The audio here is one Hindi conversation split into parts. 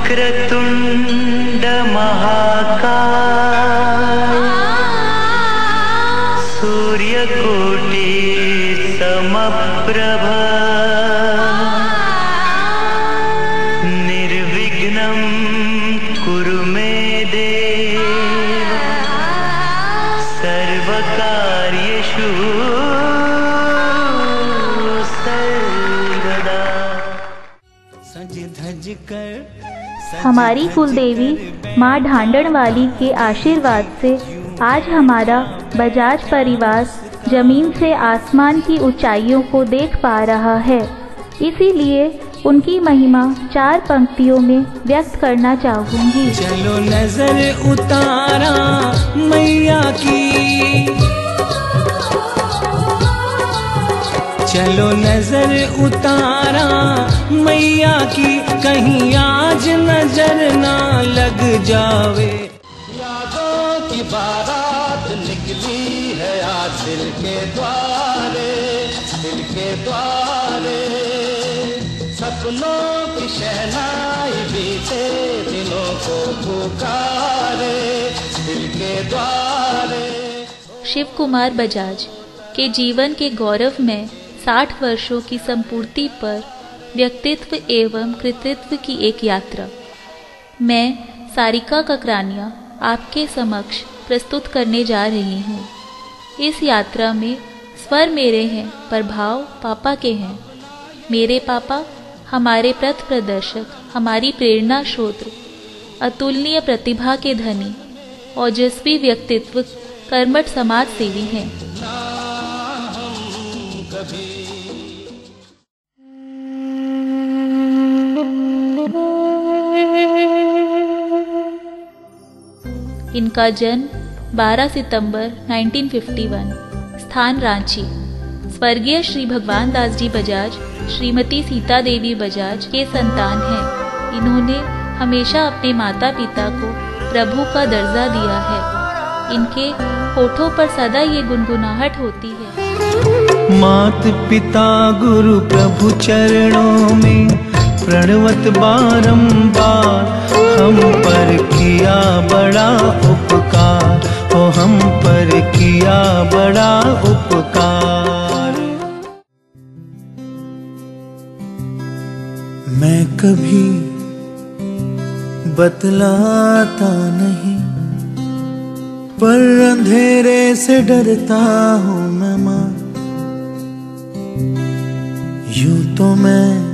वक्रतुंड महाकाय सूर्यकोटि समप्रभ निर्विघ्नं कुरु मे देव सर्वकार्येषु सर्वदा। सज धज कर हमारी कुलदेवी माँ ढांडणवाली के आशीर्वाद से आज हमारा बजाज परिवार जमीन से आसमान की ऊंचाइयों को देख पा रहा है। इसीलिए उनकी महिमा 4 पंक्तियों में व्यक्त करना चाहूंगी। चलो नजर उतारा मैया की, चलो नजर उतारा मैया की, कहीं आज नजर ना लग जावे। यादों की बारात निकली है आज दिल के द्वारे, दिल के द्वारे। सपनों की शहनाई बीते दिनों को पुकारे, दिल के द्वारे। शिव कुमार बजाज के जीवन के गौरव में 60 वर्षों की संपूर्ति पर व्यक्तित्व एवं कृतित्व की एक यात्रा मैं सारिका ककरानिया आपके समक्ष प्रस्तुत करने जा रही हूँ। इस यात्रा में स्वर मेरे हैं पर भाव पापा के हैं। मेरे पापा हमारे पथ प्रदर्शक, हमारी प्रेरणा स्रोत, अतुलनीय प्रतिभा के धनी, ओजस्वी व्यक्तित्व, कर्मठ समाज सेवी हैं। इनका जन्म 12 सितंबर 1951, स्थान रांची। स्वर्गीय श्री भगवान दास जी बजाज, श्रीमती सीता देवी बजाज के संतान हैं। इन्होंने हमेशा अपने माता पिता को प्रभु का दर्जा दिया है। इनके होठों पर सदा ये गुनगुनाहट होती है। मात पिता गुरु प्रभु चरणों में प्रणवत बारंबार, हम पर किया बड़ा उपकार, ओ हम पर किया बड़ा उपकार। मैं कभी बतलाता नहीं, पर अंधेरे से डरता हूँ मैं माँ। यूं तो मैं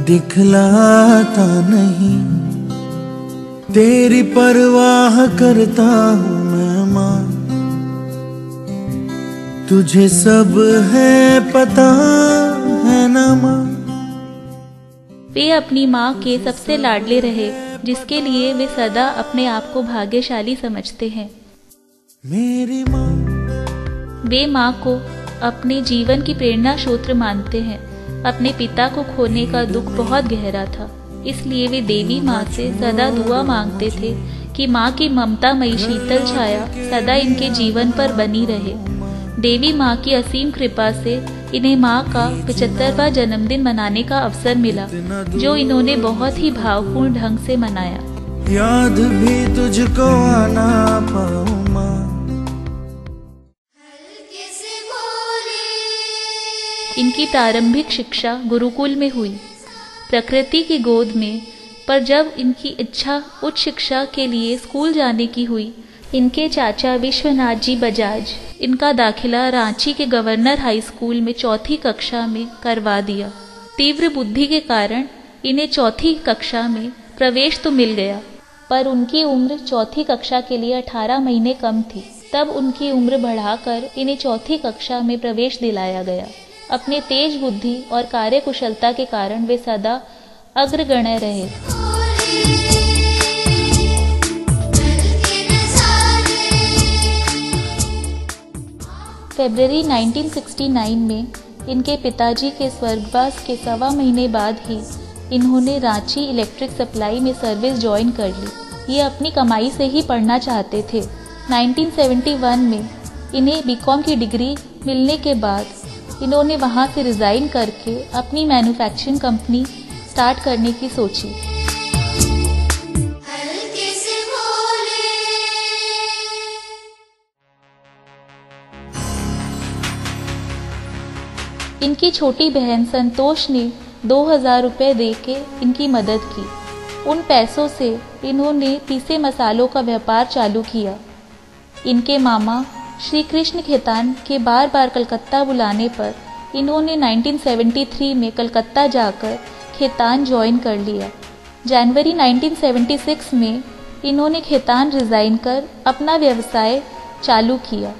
दिखलाता नहीं, तेरी परवाह करता हूँ मैं माँ। तुझे सब है पता है ना माँ। वे अपनी माँ के सबसे लाडले रहे, जिसके लिए वे सदा अपने आप को भाग्यशाली समझते हैं। मेरी माँ, वे माँ को अपने जीवन की प्रेरणा स्रोत मानते हैं। अपने पिता को खोने का दुख बहुत गहरा था, इसलिए वे देवी माँ से सदा दुआ मांगते थे कि माँ की ममतामयी शीतल छाया सदा इनके जीवन पर बनी रहे। देवी माँ की असीम कृपा से इन्हें माँ का 75वां जन्मदिन मनाने का अवसर मिला, जो इन्होंने बहुत ही भावपूर्ण ढंग से मनाया। याद भी तुझको आना पाऊं माँ। इनकी प्रारंभिक शिक्षा गुरुकुल में हुई, प्रकृति की गोद में। पर जब इनकी इच्छा उच्च शिक्षा के लिए स्कूल जाने की हुई, इनके चाचा विश्वनाथ जी बजाज इनका दाखिला रांची के गवर्नर हाई स्कूल में 4ठी कक्षा में करवा दिया। तीव्र बुद्धि के कारण इन्हें 4ठी कक्षा में प्रवेश तो मिल गया, पर उनकी उम्र 4ठी कक्षा के लिए 18 महीने कम थी। तब उनकी उम्र बढ़ाकर इन्हें 4ठी कक्षा में प्रवेश दिलाया गया। अपने तेज बुद्धि और कार्यकुशलता के कारण वे सदा अग्रगण्य रहे। फरवरी 1969 में इनके पिताजी के स्वर्गवास के 1.25 महीने बाद ही इन्होंने रांची इलेक्ट्रिक सप्लाई में सर्विस ज्वाइन कर ली। ये अपनी कमाई से ही पढ़ना चाहते थे। 1971 में इन्हें बीकॉम की डिग्री मिलने के बाद इन्होंने वहां से रिजाइन करके अपनी मैन्युफैक्चरिंग कंपनी स्टार्ट करने की सोची। इनकी छोटी बहन संतोष ने 2000 रुपये दे के इनकी मदद की। उन पैसों से इन्होंने पीसे मसालों का व्यापार चालू किया। इनके मामा श्री कृष्ण खेतान के बार बार कलकत्ता बुलाने पर इन्होंने 1973 में कलकत्ता जाकर खेतान ज्वाइन कर लिया। जनवरी 1976 में इन्होंने खेतान रिज़ाइन कर अपना व्यवसाय चालू किया।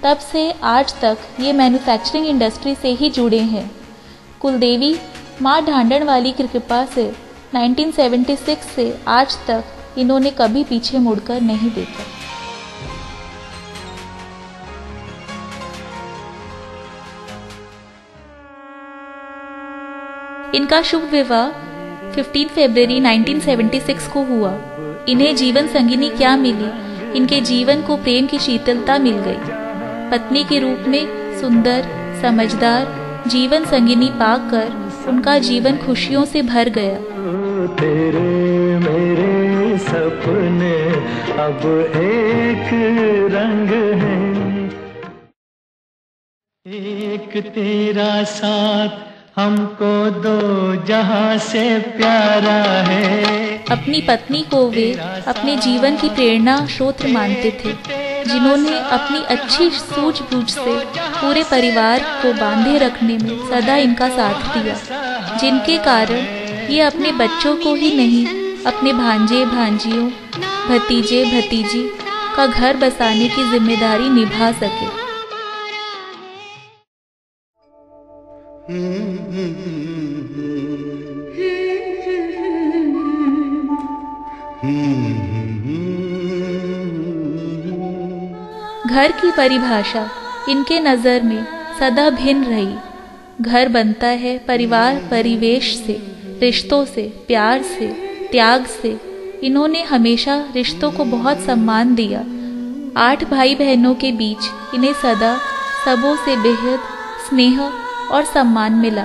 तब से आज तक ये मैन्युफैक्चरिंग इंडस्ट्री से ही जुड़े हैं। कुलदेवी माँ ढांडन वाली की कृपा से 1976 से आज तक इन्होंने कभी पीछे मुड़कर नहीं देखा। इनका शुभ विवाह 15 फरवरी 1976 को हुआ। इन्हें जीवन संगिनी क्या मिली, इनके जीवन को प्रेम की शीतलता मिल गई। पत्नी के रूप में सुंदर, समझदार जीवन संगिनी पाकर उनका जीवन खुशियों से भर गया। तेरे मेरे सपने अब एक रंग है, एक तेरा साथ हमको दो जहां से प्यारा है। अपनी पत्नी को वे अपने जीवन की प्रेरणा स्रोत मानते थे, जिन्होंने अपनी अच्छी सूझबूझ से पूरे परिवार को बांधे रखने में सदा इनका साथ दिया, जिनके कारण ये अपने बच्चों को ही नहीं, अपने भांजे भांजियों, भतीजे भतीजी का घर बसाने की जिम्मेदारी निभा सके। घर की परिभाषा इनके नज़र में सदा भिन्न रही। घर बनता है परिवार परिवेश से, रिश्तों से, प्यार से, त्याग से। इन्होंने हमेशा रिश्तों को बहुत सम्मान दिया। 8 भाई बहनों के बीच इन्हें सदा सबों से बेहद स्नेह और सम्मान मिला।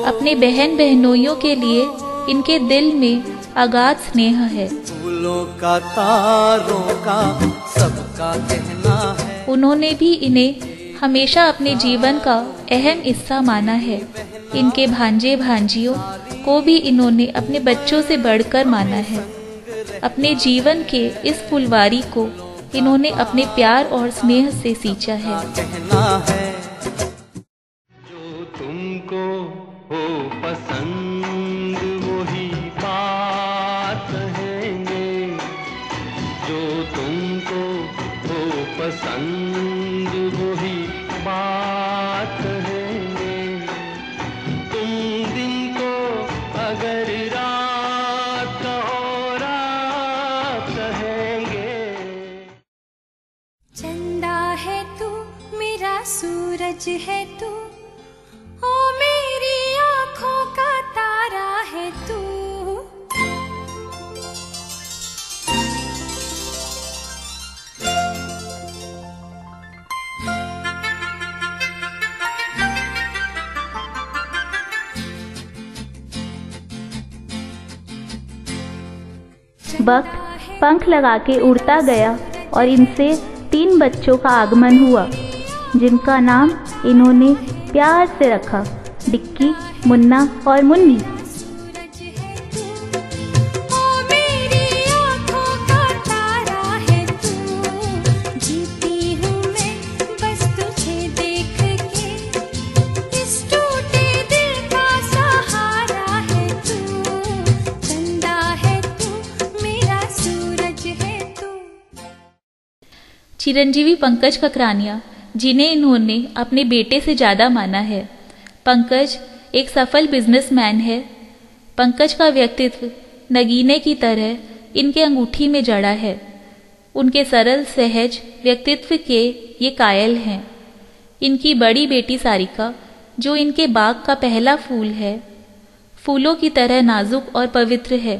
अपने बहन बहनोइयों के लिए इनके दिल में अगाध स्नेह है। फूलों का तारों का सबका कहना है। उन्होंने भी इन्हें हमेशा अपने जीवन का अहम हिस्सा माना है। इनके भांजे भांजियों को भी इन्होंने अपने बच्चों से बढ़कर माना है। अपने जीवन के इस फुलवारी को इन्होंने अपने प्यार और स्नेह से सींचा है। कहना है जो तुमको हो पसंद वही बात कहेंगे, जो तुमको हो पसंद वही बात कहेंगे। तुम दिन को अगर रात कहो रात कहेंगे। चंदा है तू मेरा सूरज है तू, ओ मेरी आँखों का तारा है तू। वक्त पंख लगा के उड़ता गया और इनसे 3 बच्चों का आगमन हुआ, जिनका नाम इन्होंने प्यार से रखा, डिक्की, मुन्ना और मुन्नी। सूरज है तू, ओ मेरी आँखों का तारा है तू। जीती हूँ मैं बस तुझे देख के, इस टूटे दिल का सहारा है तू। चंदा है तू मेरा सूरज है तू। चिरंजीवी पंकज ककरानिया, जिन्हें इन्होंने अपने बेटे से ज़्यादा माना है। पंकज एक सफल बिजनेसमैन है। पंकज का व्यक्तित्व नगीने की तरह इनके अंगूठी में जड़ा है। उनके सरल सहज व्यक्तित्व के ये कायल हैं। इनकी बड़ी बेटी सारिका, जो इनके बाग का पहला फूल है, फूलों की तरह नाजुक और पवित्र है।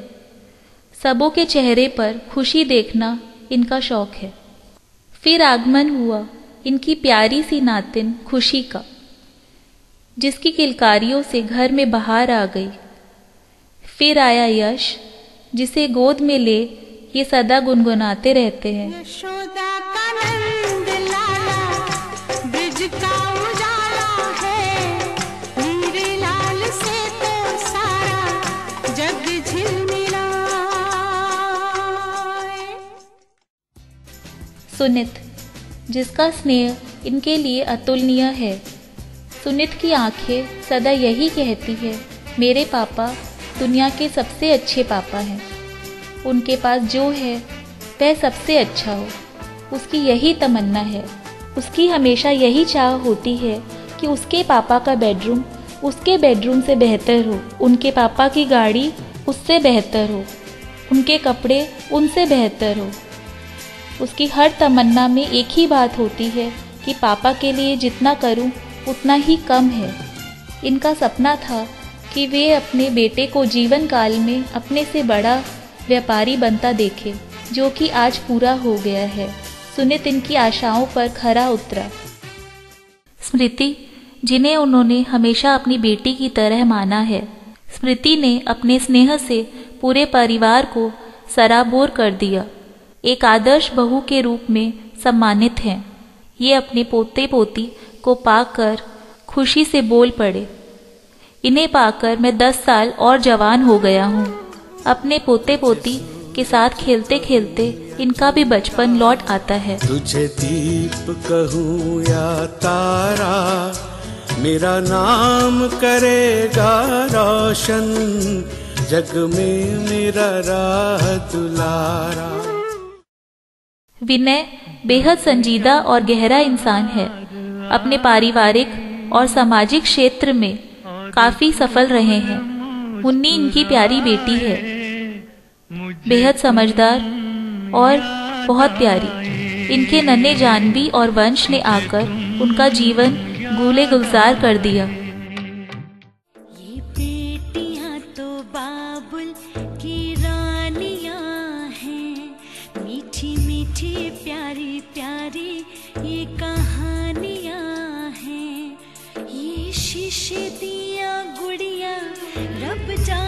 सबों के चेहरे पर खुशी देखना इनका शौक है। फिर आगमन हुआ इनकी प्यारी सी नातिन खुशी का, जिसकी किलकारियों से घर में बहार आ गई। फिर आया यश, जिसे गोद में ले ये सदा गुनगुनाते रहते हैं। यशोदा का नंद लाला, ब्रिज का सुनित, जिसका स्नेह इनके लिए अतुलनीय है। सुनित की आंखें सदा यही कहती है, मेरे पापा दुनिया के सबसे अच्छे पापा हैं। उनके पास जो है वह सबसे अच्छा हो, उसकी यही तमन्ना है। उसकी हमेशा यही चाह होती है कि उसके पापा का बेडरूम उसके बेडरूम से बेहतर हो, उनके पापा की गाड़ी उससे बेहतर हो, उनके कपड़े उनसे बेहतर हो। उसकी हर तमन्ना में एक ही बात होती है कि पापा के लिए जितना करूं उतना ही कम है। इनका सपना था कि वे अपने बेटे को जीवन काल में अपने से बड़ा व्यापारी बनता देखे, जो कि आज पूरा हो गया है। सुनित इनकी आशाओं पर खरा उतरा। स्मृति, जिन्हें उन्होंने हमेशा अपनी बेटी की तरह माना है, स्मृति ने अपने स्नेह से पूरे परिवार को सराबोर कर दिया। एक आदर्श बहू के रूप में सम्मानित हैं। ये अपने पोते पोती को पाकर खुशी से बोल पड़े, इन्हें पाकर मैं 10 साल और जवान हो गया हूँ। अपने पोते पोती के साथ खेलते खेलते इनका भी बचपन लौट आता है। तुझे दीप कहूँ या तारा, मेरा नाम करेगा रोशन, जग में मेरा राह दुलारा। विनय बेहद संजीदा और गहरा इंसान है। अपने पारिवारिक और सामाजिक क्षेत्र में काफी सफल रहे हैं। मुन्नी इनकी प्यारी बेटी है, बेहद समझदार और बहुत प्यारी। इनके नन्हे जानवी और वंश ने आकर उनका जीवन गूले गुलजार कर दिया। ये बेटियां तो बाबुल की रानियां हैं, मीठी मीठी प्यारी प्यारी ये कहानियां हैं। ये शीशे दिया गुड़िया रब जा